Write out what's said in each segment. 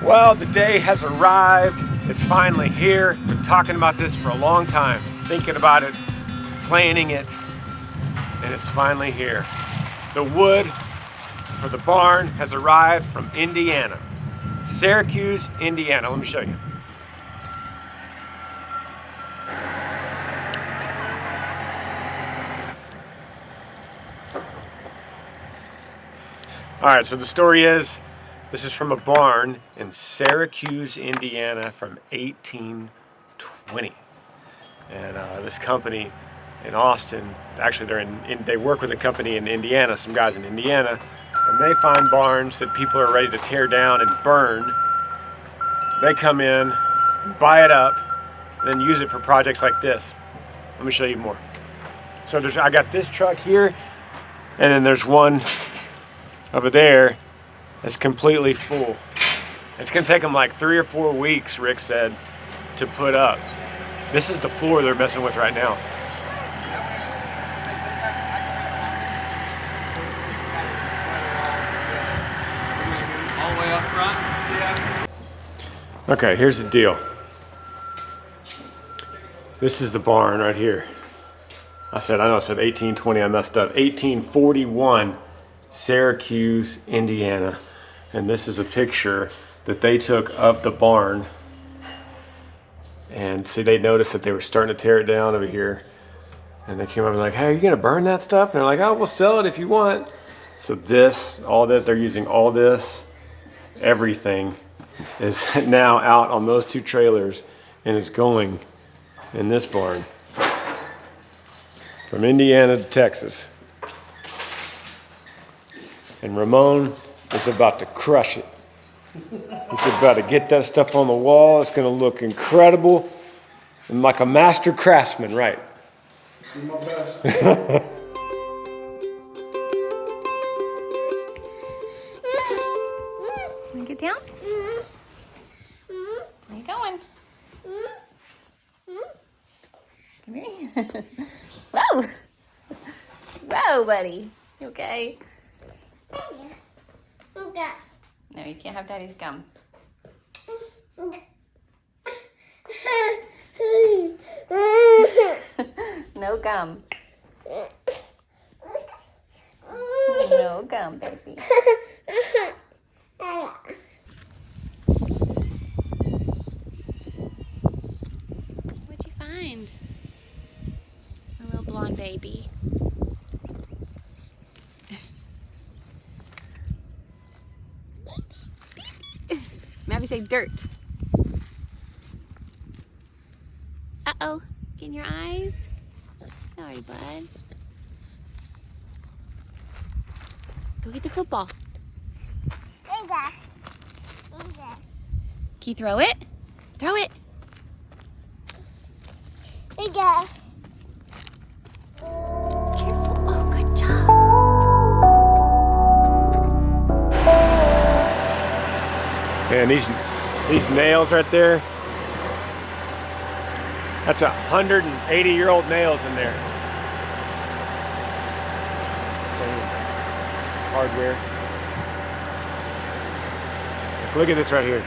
Well, the day has arrived. It's finally here. Been talking about this for a long time, thinking about it, planning it, and it's finally here. The wood for the barn has arrived from Indiana. Syracuse, Indiana. Let me show you. All right, so the story is, this is from a barn in Syracuse, Indiana from 1820. And this company in Austin, actually they work with a company in Indiana, some guys in Indiana, and they find barns that people are ready to tear down and burn. They come in, buy it up, and then use it for projects like this. Let me show you more. So I got this truck here, and then there's one over there that's completely full. It's gonna take them like 3 or 4 weeks, Rick said, to put up. This is the floor they're messing with right now. All the way up front? Yeah. Okay, here's the deal. This is the barn right here. I know I said 1820, I messed up. 1841, Syracuse, Indiana. And this is a picture that they took of the barn. And see, they noticed that they were starting to tear it down over here. And they came up and like, hey, are you gonna burn that stuff? And they're like, oh, we'll sell it if you want. So all that, they're using all this, everything is now out on those 2 trailers and is going in this barn. From Indiana to Texas. And Ramon is about to crush it. He's about to get that stuff on the wall. It's going to look incredible and like a master craftsman, right? Do my best. Can you get down? Where you going? Come here. Whoa! Whoa, buddy. You okay? No, you can't have Daddy's gum. No gum. No gum, baby. What'd you find? My little blonde baby. Mavi, say dirt. Uh-oh, get in your eyes. Sorry, bud. Go get the football. Can you throw it? Throw it. Careful. Oh, good job. And these nails right there, that's 180-year-old nails in there. It's just insane hardware. Look at this right here.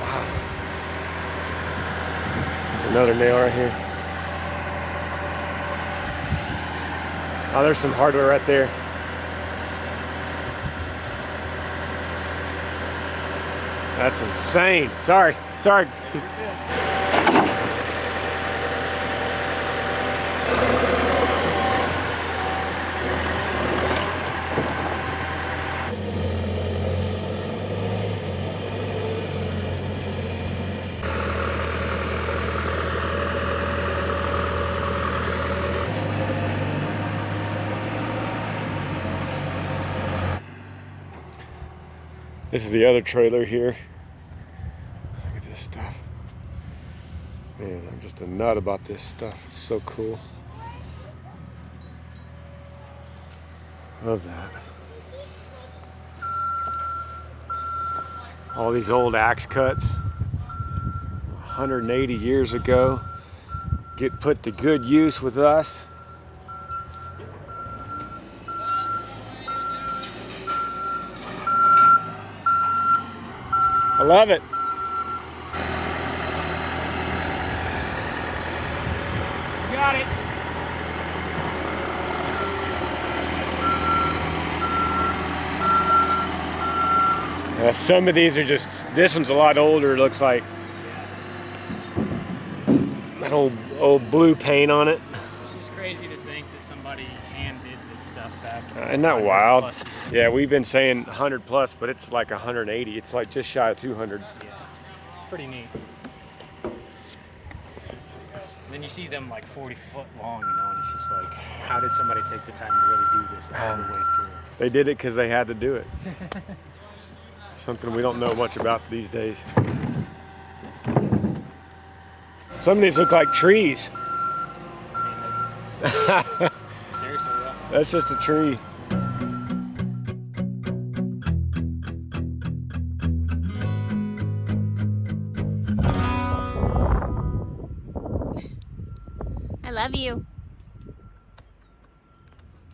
Wow. There's another nail right here. Oh, there's some hardware right there. That's insane. Sorry. This is the other trailer here. Look at this stuff. Man, I'm just a nut about this stuff. It's so cool. Love that. All these old axe cuts, 180 years ago, get put to good use with us. love it. Got it. Some of these are just, this one's a lot older, it looks like. That old blue paint on it. It's just crazy to think that somebody hand did this stuff back. Isn't that wild? 100 plus years. Yeah, we've been saying 100 plus, but it's like 180. It's like just shy of 200. Yeah, it's pretty neat. And then you see them like 40 foot long, you know, and it's just like, how did somebody take the time to really do this all the way through? They did it because they had to do it. Something we don't know much about these days. Some of these look like trees. Seriously, yeah. That's just a tree. I love you.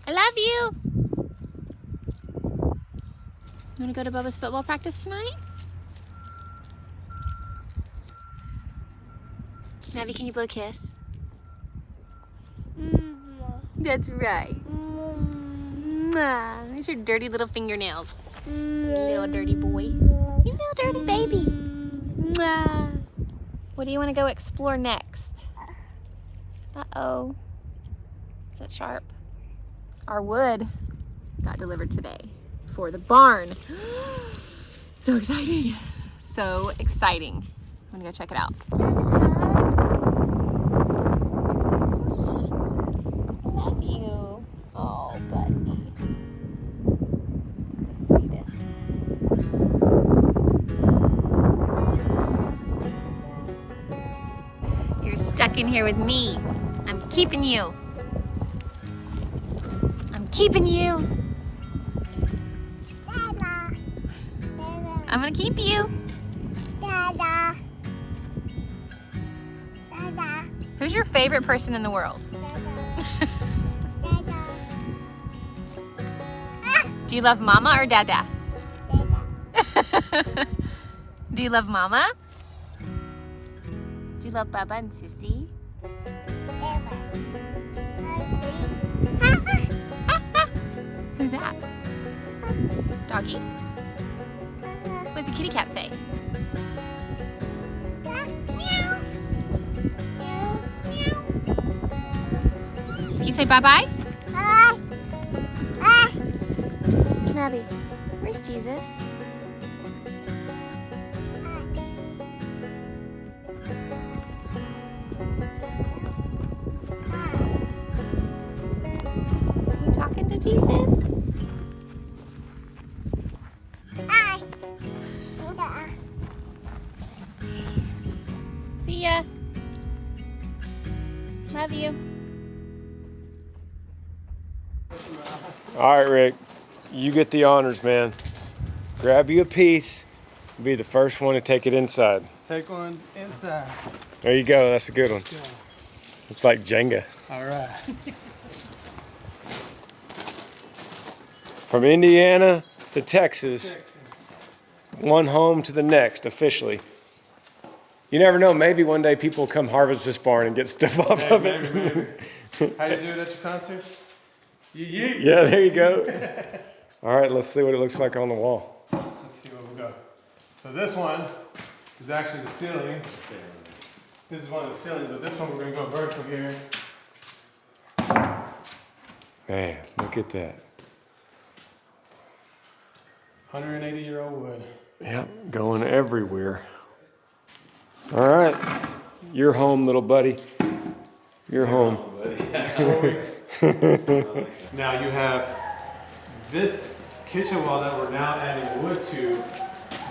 I love you. You want to go to Bubba's football practice tonight? Mavi, can you blow a kiss? That's right. These are dirty little fingernails. Little dirty boy. You little dirty baby. What do you want to go explore next? Uh-oh. Is that sharp? Our wood got delivered today for the barn. So exciting. So exciting. I'm gonna go check it out. You're so sweet. I love you. Oh, buddy. The sweetest. You're stuck in here with me. I'm keeping you. I'm keeping you. I'm gonna keep you. Who's your favorite person in the world? Do you love Mama or Dada? Do you love Mama? Do you love Bubba and Sissy? Who's that? Doggy? What does the kitty cat say? Meow. Meow. Can you say bye-bye? Nabby, where's Jesus? You talking to Jesus? See ya. Love you. All right, Rick, you get the honors, man. Grab you a piece. Be the first one to take it inside. Take one inside. There you go. That's a good one. It's like Jenga. All right. From Indiana to Texas, one home to the next, officially. You never know. Maybe one day people will come harvest this barn and get stuff off of it. Maybe. How you do it at your concerts? Yee Yee. Yeah, there you go. All right, let's see what it looks like on the wall. Let's see what we got. So this one is actually the ceiling. This is one of the ceilings, but this one we're gonna go vertical here. Man, look at that. 180-year-old wood. Yep, going everywhere. All right, you're home, little buddy. You're home. Now you have this kitchen wall that we're now adding wood to,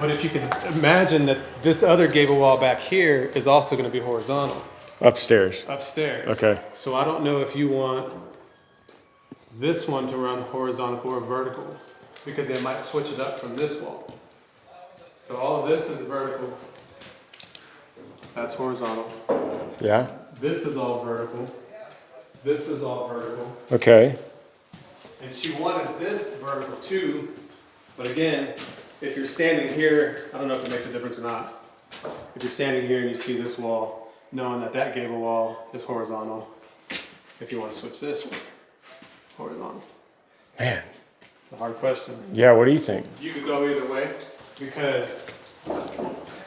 but if you can imagine that this other gable wall back here is also going to be horizontal. Upstairs. Upstairs. Okay. So I don't know if you want this one to run horizontal or vertical, because they might switch it up from this wall. So all of this is vertical. That's horizontal. Yeah. This is all vertical. This is all vertical. Okay. And she wanted this vertical too, but again, if you're standing here, I don't know if it makes a difference or not. If you're standing here and you see this wall, knowing that that gable wall is horizontal. If you want to switch this one, horizontal. Man. It's a hard question. Yeah, what do you think? You could go either way because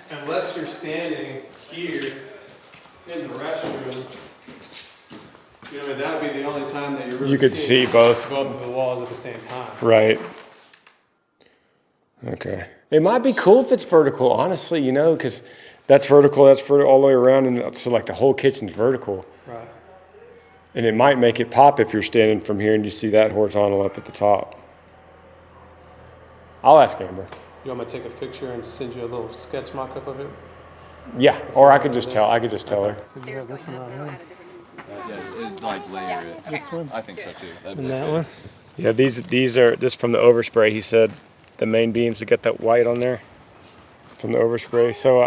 unless you're standing here in the restroom, you know, that would be the only time that you're really You could see both. both of the walls at the same time. Right. Okay. It might be cool if it's vertical, honestly, you know, because that's vertical all the way around, and so like the whole kitchen's vertical. Right. And it might make it pop if you're standing from here and you see that horizontal up at the top. I'll ask Amber. You want me to take a picture and send you a little sketch mock-up of it? Yeah, or I could just tell her. So you have this one right here. Yeah, it'd like layer it. This one? I think so too. That'd be And that good. one? Yeah, these are just from the overspray. He said the main beams that get that white on there from the overspray. So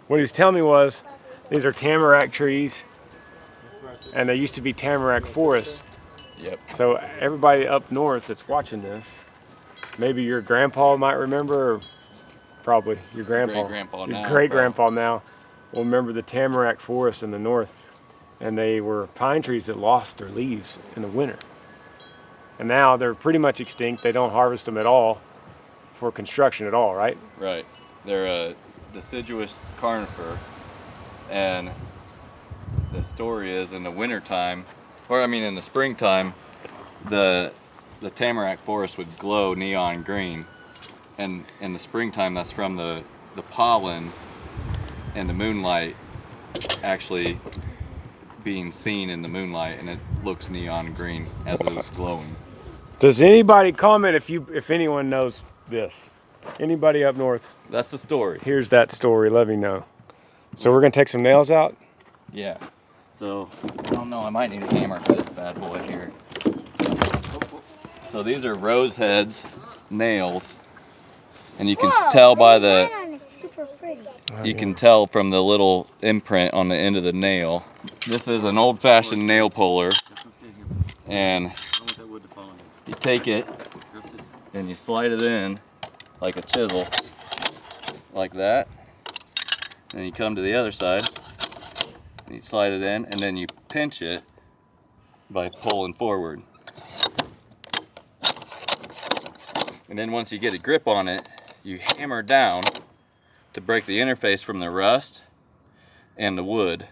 what he was telling me was these are tamarack trees, and they used to be tamarack forest. Yep. So everybody up north that's watching this, maybe your grandpa might remember, or probably your grandpa, Great-grandpa your now, great-grandpa now will remember the tamarack forest in the north, and they were pine trees that lost their leaves in the winter. And now they're pretty much extinct. They don't harvest them at all for construction at all, right? Right. They're a deciduous conifer, and the story is in the wintertime, or I mean in the springtime, the tamarack forest would glow neon green, and in the springtime that's from the pollen and the moonlight actually being seen in the moonlight, and it looks neon green as it was glowing. Does anybody comment if anyone knows this? Anybody up north That's the story. hears that story, let me know. So we're gonna take some nails out. Yeah. So, I don't know, I might need a hammer for this bad boy here. So these are rose heads, nails, and you can tell by the, It's super pretty. you can tell from the little imprint on the end of the nail. This is an old-fashioned nail puller, and you take it and you slide it in like a chisel, like that. And you come to the other side, and you slide it in, and then you pinch it by pulling forward. And then once you get a grip on it, you hammer down to break the interface from the rust and the wood,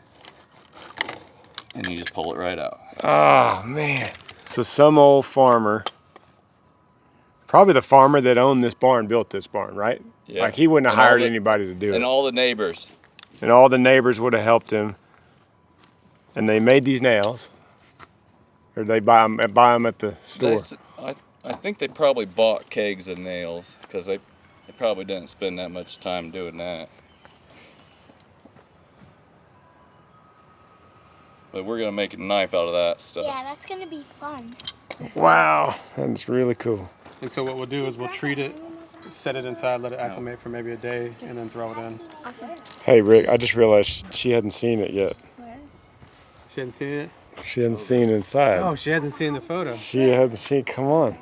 and you just pull it right out. Oh man. So some old farmer, probably the farmer that owned this barn, built this barn, right? Yeah. Like he wouldn't have And all hired the- anybody to do it. And all the neighbors. And all the neighbors would have helped him. And they made these nails. Or they buy them at the store. I think they probably bought kegs of nails, because they probably didn't spend that much time doing that. But we're gonna make a knife out of that stuff. Yeah, that's gonna be fun. Wow, that's really cool. And so what we'll do is we'll treat it, set it inside, let it acclimate for maybe a day, and then throw it in. Awesome. Hey Rick, I just realized she hadn't seen it yet. She hasn't seen it? She hadn't seen inside. Oh, she hasn't seen the photo. She hadn't seen, come on.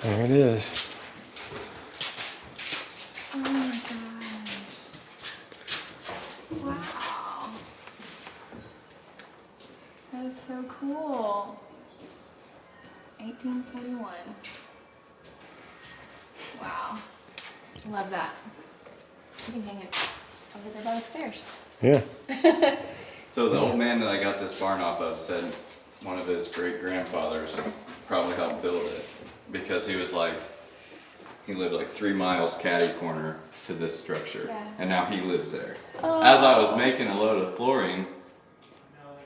There it is. Oh my gosh. Wow. That is so cool. 1841. Wow. Love that. You can hang it over there by the stairs. Yeah. So the old man that I got this barn off of said one of his great-grandfathers probably helped build it, because he was like, he lived like 3 miles catty corner to this structure, Yeah. and now he lives there. As I was making a load of flooring,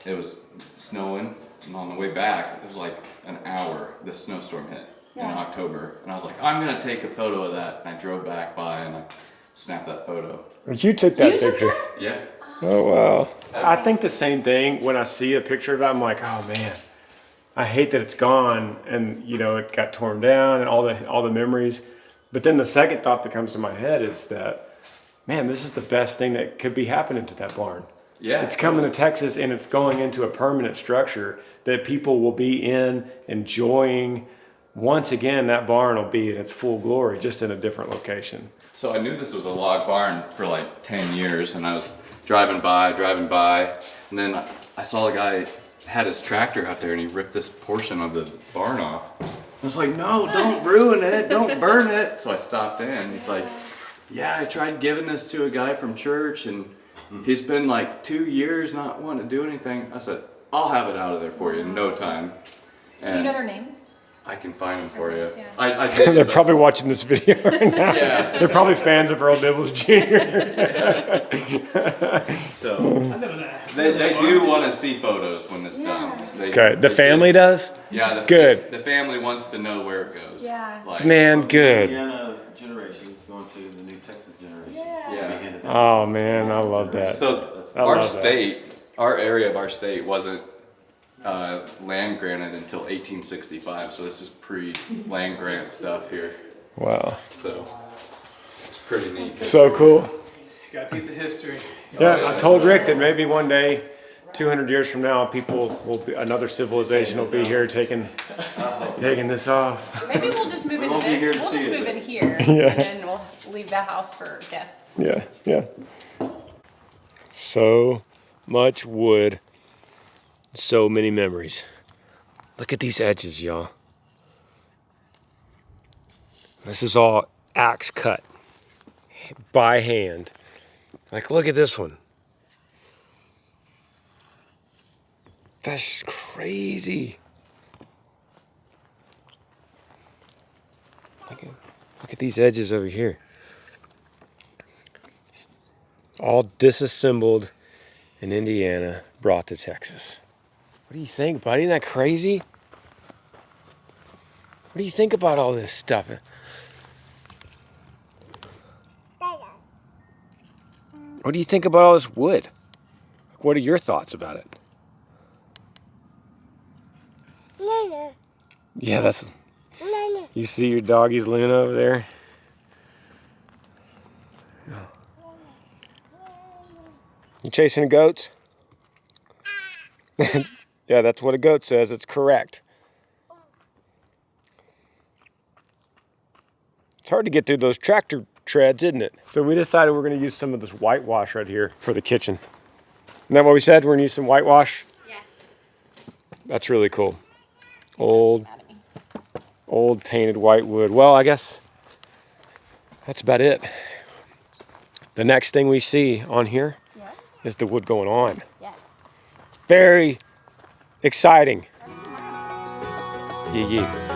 it was snowing, and on the way back, it was like an hour, this snowstorm hit in Yeah. October, and I was like, I'm gonna take a photo of that, and I drove back by and I snapped that photo. You took that You took picture. Yeah. Oh wow. I think the same thing when I see a picture of it. I'm like, oh man, I hate that it's gone, and you know it got torn down and all the memories. But then the second thought that comes to my head is that, man, this is the best thing that could be happening to that barn. Yeah. It's coming to Texas, and it's going into a permanent structure that people will be in, enjoying. Once again, that barn will be in its full glory, just in a different location. So I knew this was a log barn for like 10 years, and I was driving by, and then I saw a guy had his tractor out there, and he ripped this portion of the barn off. I was like, no, don't ruin it, don't burn it. So I stopped in. He's like, yeah, I tried giving this to a guy from church, and he's been like 2 years not wanting to do anything. I said, I'll have it out of there for you in no time. And Do you know their names? I can find them for you. Yeah. I did, They're but- probably watching this video right now. Yeah. They're probably fans of Earl Dibbles Jr. So they do want to see photos when it's done. Okay, the family does? Yeah, Good. The family wants to know where it goes. Yeah. Like, Man, good. Indiana generations going to the new Texas generations. Yeah. Oh, man, I love that. So I our love that. state, our area of our state wasn't land granted until 1865. So this is pre-land grant stuff here. Wow. So it's pretty neat. So cool. Got a piece of history. Yeah, I told Rick that maybe one day, 200 years from now, people will be, another civilization will be here taking this off. Maybe we'll just move into won't be this. here to We'll see just it. move in here, Yeah. and then we'll leave the house for guests. Yeah, yeah. So much wood, so many memories. Look at these edges, y'all. This is all axe cut by hand. Like, look at this one. That's crazy. Look at these edges over here. All disassembled in Indiana, brought to Texas. What do you think, buddy? Isn't that crazy? What do you think about all this stuff? What do you think about all this wood? What are your thoughts about it? Yeah, that's... You see your doggies, Luna, over there? You chasing the goats? Yeah, that's what a goat says. It's correct. It's hard to get through those tractor treads, isn't it? So we decided we're going to use some of this whitewash right here for the kitchen. Isn't that what we said? We're going to use some whitewash? Yes. That's really cool. Old painted white wood. Well, I guess that's about it. The next thing we see on here is the wood going on. Yes. Very exciting. Yee Yee.